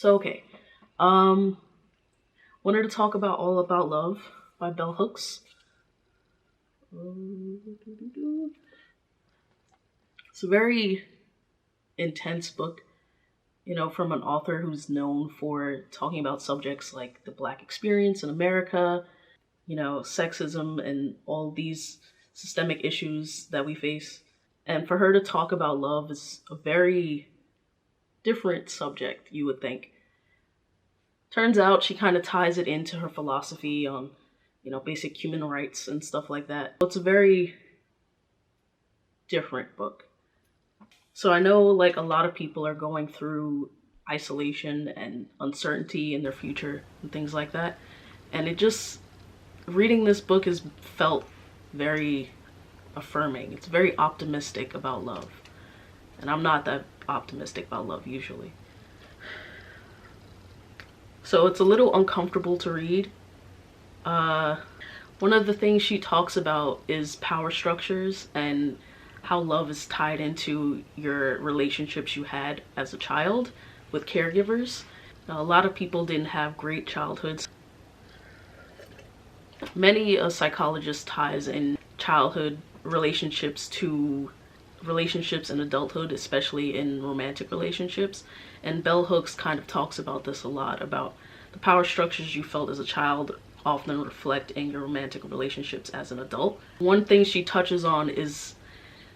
So okay, um, wanted to talk about All About Love by Bell Hooks. It's a very intense book, from an author who's known for talking about subjects like the Black experience in America, sexism, and all these systemic issues that we face. And for her to talk about love is a very different subject, you would think. Turns out she kind of ties it into her philosophy on, basic human rights and stuff like that. It's a very different book. So I know like a lot of people are going through isolation and uncertainty in their future and things like that. And it just reading this book has felt very affirming. It's very optimistic about love. And I'm not that optimistic about love usually. So it's a little uncomfortable to read. One of the things she talks about is power structures and how love is tied into your relationships you had as a child with caregivers. Now, a lot of people didn't have great childhoods. Many a psychologist ties in childhood relationships to relationships in adulthood, especially in romantic relationships. And Bell Hooks kind of talks about this a lot, about the power structures you felt as a child often reflect in your romantic relationships as an adult. One thing she touches on is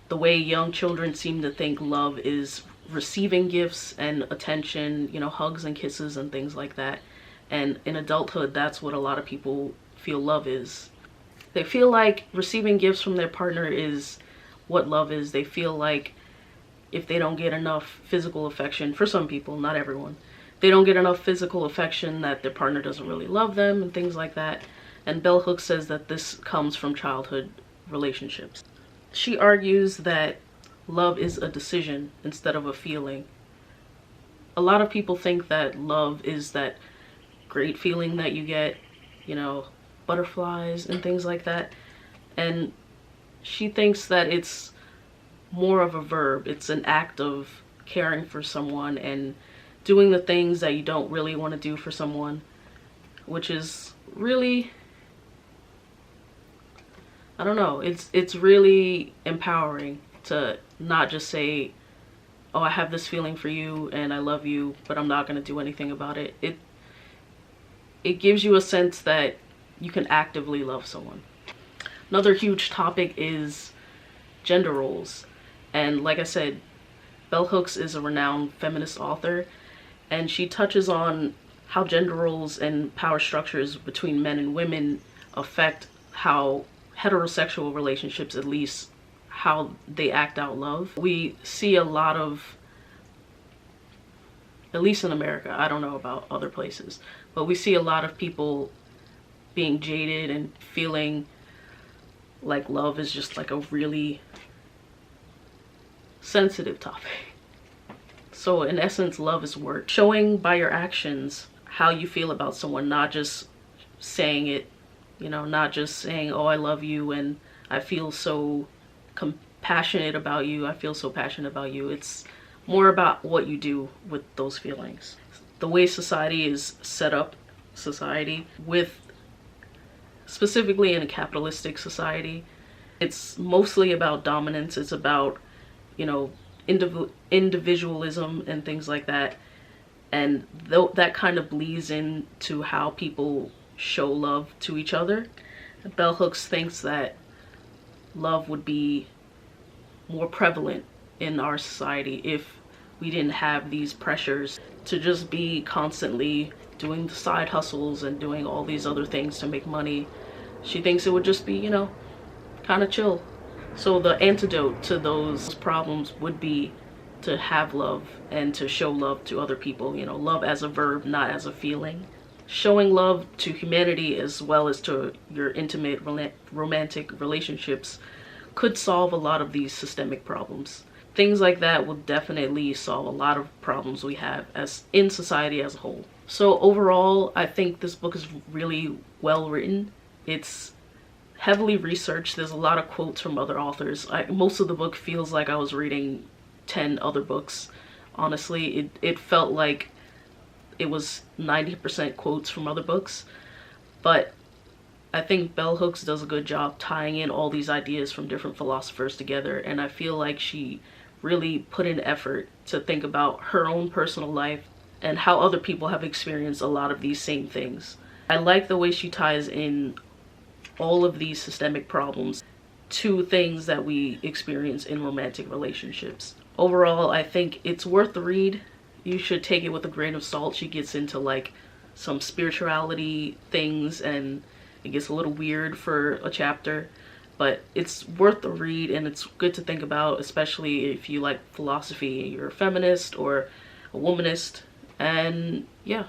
the way young children seem to think love is receiving gifts and attention, hugs and kisses and things like that. And in adulthood, that's what a lot of people feel love is. They feel like receiving gifts from their partner is what love is. They feel like if they don't get enough physical affection, for some people, not everyone, they don't get enough physical affection, that their partner doesn't really love them and things like that. And Bell Hooks says that this comes from childhood relationships. She argues that love is a decision instead of a feeling. A lot of people think that love is that great feeling that you get, butterflies and things like that. And she thinks that it's more of a verb. It's an act of caring for someone and doing the things that you don't really want to do for someone, which is really, I don't know, it's really empowering to not just say, oh, I have this feeling for you and I love you, but I'm not going to do anything about it. It gives you a sense that you can actively love someone. Another huge topic is gender roles. And like I said, Bell Hooks is a renowned feminist author, and she touches on how gender roles and power structures between men and women affect how heterosexual relationships, at least how they act out love. We see a lot of, at least in America, I don't know about other places, but we see a lot of people being jaded and feeling like love is just like a really sensitive topic. So in essence, love is work. Showing by your actions how you feel about someone, not just saying it, not just saying, oh, I love you and I feel so compassionate about you. I feel so passionate about you. It's more about what you do with those feelings. The way society is set up, specifically in a capitalistic society, it's mostly about dominance. It's about, individualism and things like that. And that kind of bleeds into how people show love to each other. Bell Hooks thinks that love would be more prevalent in our society if we didn't have these pressures to just be constantly doing the side hustles and doing all these other things to make money. She thinks it would just be, kind of chill. So the antidote to those problems would be to have love and to show love to other people, love as a verb, not as a feeling. Showing love to humanity as well as to your intimate romantic relationships could solve a lot of these systemic problems. Things like that will definitely solve a lot of problems we have as in society as a whole. So overall, I think this book is really well written. It's heavily researched. There's a lot of quotes from other authors. Most of the book feels like I was reading 10 other books. Honestly, it felt like it was 90% quotes from other books. But I think Bell Hooks does a good job tying in all these ideas from different philosophers together, and I feel like she really put in effort to think about her own personal life and how other people have experienced a lot of these same things. I like the way she ties in all of these systemic problems to things that we experience in romantic relationships. Overall, I think it's worth the read. You should take it with a grain of salt. She gets into like some spirituality things and it gets a little weird for a chapter, but it's worth the read and it's good to think about, especially if you like philosophy, you're a feminist or a womanist. And yeah,